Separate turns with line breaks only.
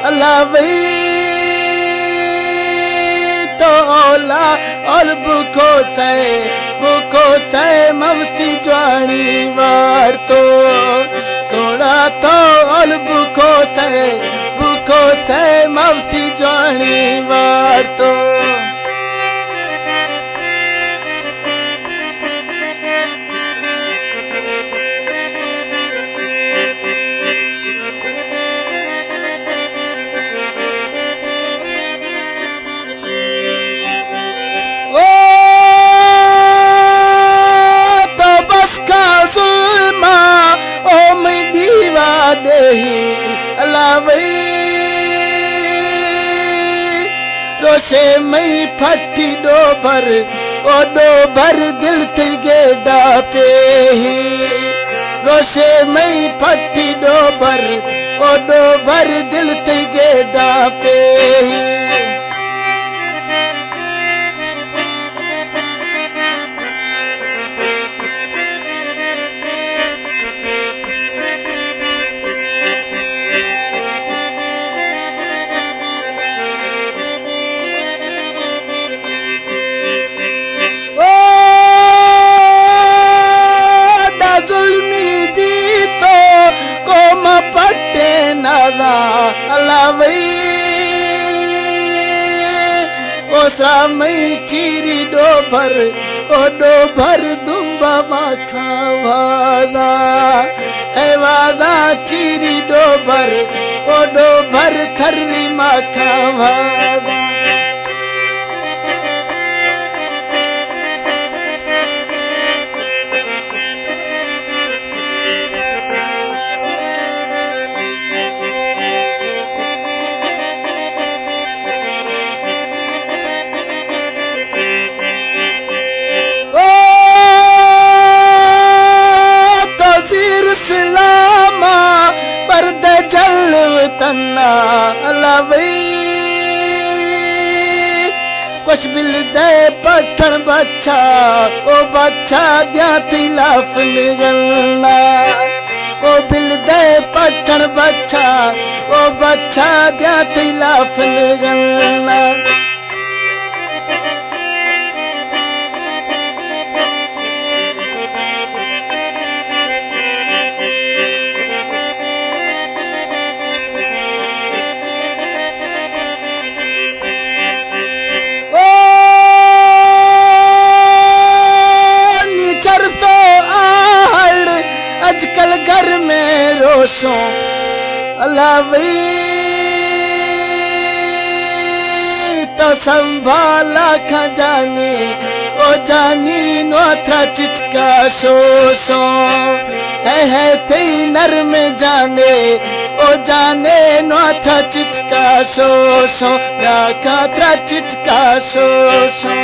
अल्लाह वही तो ओला और बुको तय मवती जानी वार तो सोना तो और बुको तय मवती जानी वार तो रोशे मई फटी डोबर दिल ते गेडा पे रोशे मई फटी डोबर दिल ते गेडा पे मई चीरी डोभर दुम्बा माखा वादा है वादा चीरी डोभर थर्री माखा वादा कुछ बिल दे पठन बच्चा ओ बच्चा दिया तिलाफ निगलना ओ बिल दे पठन बच्चा ओ बच्चा दिया तिलाफ निगलना आजकल घर में रोशों अलावी तो संभाला खजानी ओ जानी नोथरा चिटका शोशो है तेई नर में जाने ओ जाने नोथरा चिटका शोशो ना खातरा चिटका शोशो